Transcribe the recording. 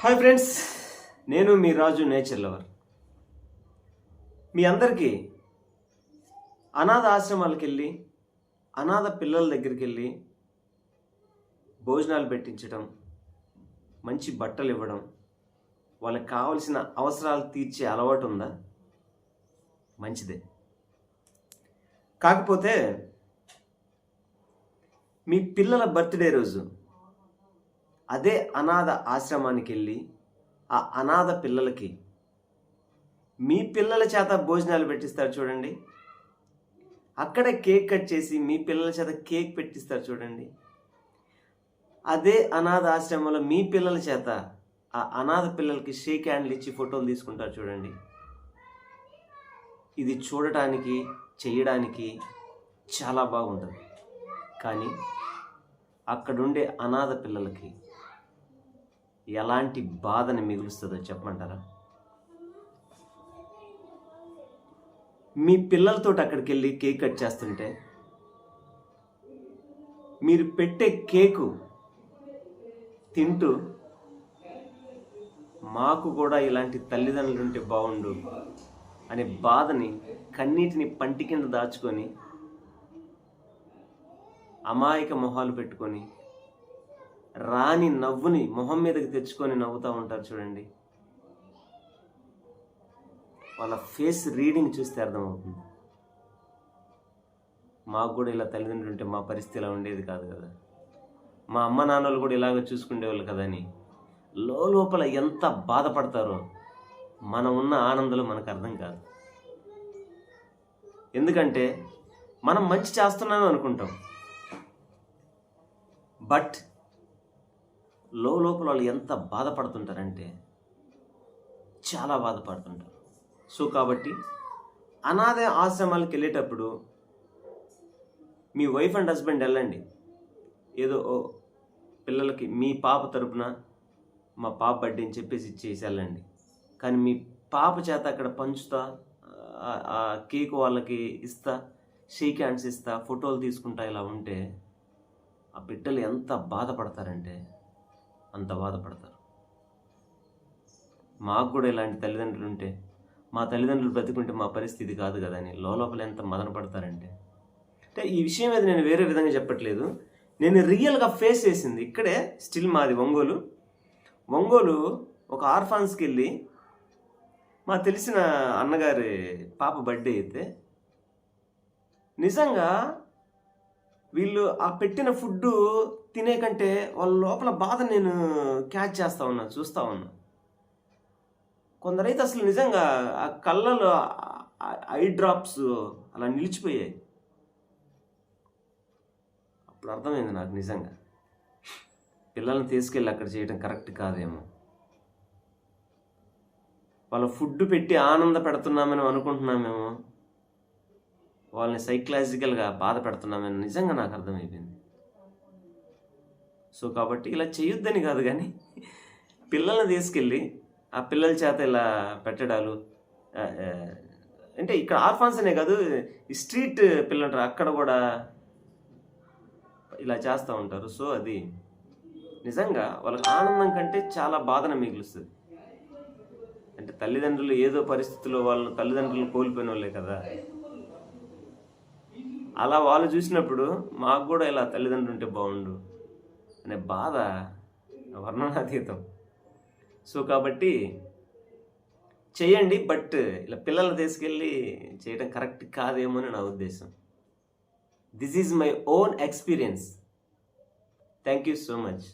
Hi friends, నేను మీ రాజు nature lover. మీ అందరికీ అనాథ ఆశ్రమాలకు వెళ్ళి అనాథ పిల్లల దగ్గరికి వెళ్ళి భోజనాలు పెట్టించడం, మంచి బట్టలు ఇవ్వడం, వాళ్ళకి కావలసిన అవసరాలు తీర్చే అలవాటు ఉందా? మంచిదే. కాకపోతే మీ పిల్లల బర్త్డే రోజు అదే అనాథ ఆశ్రమానికి వెళ్ళి ఆ అనాథ పిల్లలకి మీ పిల్లల చేత భోజనాలు పెట్టిస్తారు చూడండి. అక్కడే కేక్ కట్ చేసి మీ పిల్లల చేత కేక్ పెట్టిస్తారు చూడండి. అదే అనాథ ఆశ్రమంలో మీ పిల్లల చేత ఆ అనాథ పిల్లలకి షేక్ హ్యాండ్లు ఇచ్చి ఫోటోలు తీసుకుంటారు చూడండి. ఇది చూడటానికి, చేయడానికి చాలా బాగుంటుంది. కానీ అక్కడుండే అనాథ పిల్లలకి ఎలాంటి బాధని మిగులుస్తుందో చెప్పమంటారా? మీ పిల్లలతో అక్కడికి వెళ్ళి కేక్ కట్ చేస్తుంటే మీరు పెట్టే కేకు తింటూ మాకు కూడా ఇలాంటి తల్లిదండ్రులు ఉంటే బాగుండు అనే బాధని, కన్నీటిని పంటి కింద దాచుకొని అమాయక మొహాలు పెట్టుకొని రాని నవ్వుని మొహం మీదకి తెచ్చుకొని నవ్వుతూ ఉంటారు చూడండి. వాళ్ళ ఫేస్ రీడింగ్ చూస్తే అర్థమవుతుంది, మాకు కూడా ఇలా తల్లిదండ్రులు ఉంటే మా పరిస్థితి ఇలా ఉండేది కాదు కదా, మా అమ్మ నాన్నలు కూడా ఇలాగ చూసుకునేవాళ్ళు కదా అని లోపల ఎంత బాధపడతారో మనం ఉన్న ఆనందంలో మనకు అర్థం కాదు. ఎందుకంటే మనం మంచి చేస్తున్నామే అనుకుంటాం, బట్ లోపల వాళ్ళు ఎంత బాధపడుతుంటారంటే చాలా బాధపడుతుంటారు. సో కాబట్టి అనాథ ఆశ్రమాలకు వెళ్ళేటప్పుడు మీ వైఫ్ అండ్ హస్బెండ్ వెళ్ళండి. ఏదో పిల్లలకి మీ పాప తరపున మా పాప బర్త్డే అని చెప్పేసి ఇచ్చేసి వెళ్ళండి. కానీ మీ పాప చేత అక్కడ పంచుతా, ఆ కేక్ వాళ్ళకి ఇస్తా, షేక్ హ్యాండ్స్ ఇస్తా, ఫోటోలు తీసుకుంటా ఇలా ఉంటే ఆ బిడ్డలు ఎంత బాధపడతారంటే అంత బాధపడతారు. మాకు కూడా ఇలాంటి తల్లిదండ్రులు ఉంటే, మా తల్లిదండ్రులు బ్రతికుంటే మా పరిస్థితి కాదు కదా అని లోపల ఎంత మదన పడతారంటే. అంటే ఈ విషయం మీద నేను వేరే విధంగా చెప్పట్లేదు, నేను రియల్గా ఫేస్ చేసింది. ఇక్కడే స్టిల్ మాది ఒంగోలు ఒక ఆర్ఫాన్స్కి వెళ్ళి మా తెలిసిన అన్నగారి పాప బర్త్డే అయితే నిజంగా వీళ్ళు ఆ పెట్టిన ఫుడ్ తినే కంటే వాళ్ళ లోపల బాధ నేను క్యాచ్ చేస్తూ ఉన్నా, చూస్తూ ఉన్నా. కొందరైతే అసలు నిజంగా ఆ కళ్ళలో ఐ డ్రాప్స్ అలా నిలిచిపోయాయి. అప్పుడు అర్థమైంది నాకు, నిజంగా పిల్లల్ని తీసుకెళ్ళి అక్కడ చేయడం కరెక్ట్ కాదేమో. వాళ్ళ ఫుడ్ పెట్టి ఆనంద పెడుతున్నామని అనుకుంటున్నామేమో, వాళ్ళని సైకలాజికల్గా బాధ పెడుతున్నామని నిజంగా నాకు అర్థమైపోయింది. సో కాబట్టి ఇలా చేయొద్దని కాదు, కానీ పిల్లల్ని తీసుకెళ్ళి ఆ పిల్లల చేత ఇలా పెట్టడాలు, అంటే ఇక్కడ ఆర్ఫాన్స్ అనే కాదు, ఈ స్ట్రీట్ పిల్లలు అక్కడ కూడా ఇలా చేస్తూ ఉంటారు. సో అది నిజంగా వాళ్ళకి ఆనందం కంటే చాలా బాధన మిగులుస్తుంది. అంటే తల్లిదండ్రులు ఏదో పరిస్థితుల్లో వాళ్ళ తల్లిదండ్రులను కోల్పోయిన వాళ్ళే కదా, అలా వాళ్ళు చూసినప్పుడు మాకు కూడా ఇలా తల్లిదండ్రులు ఉంటే బాగుండు అనే బాధ వర్ణనాతీతం. సో కాబట్టి చేయండి, బట్ ఇలా పిల్లల్ని తీసుకెళ్ళి చేయడం కరెక్ట్ కాదేమో అని నా ఉద్దేశం. This is my own experience. Thank you so much.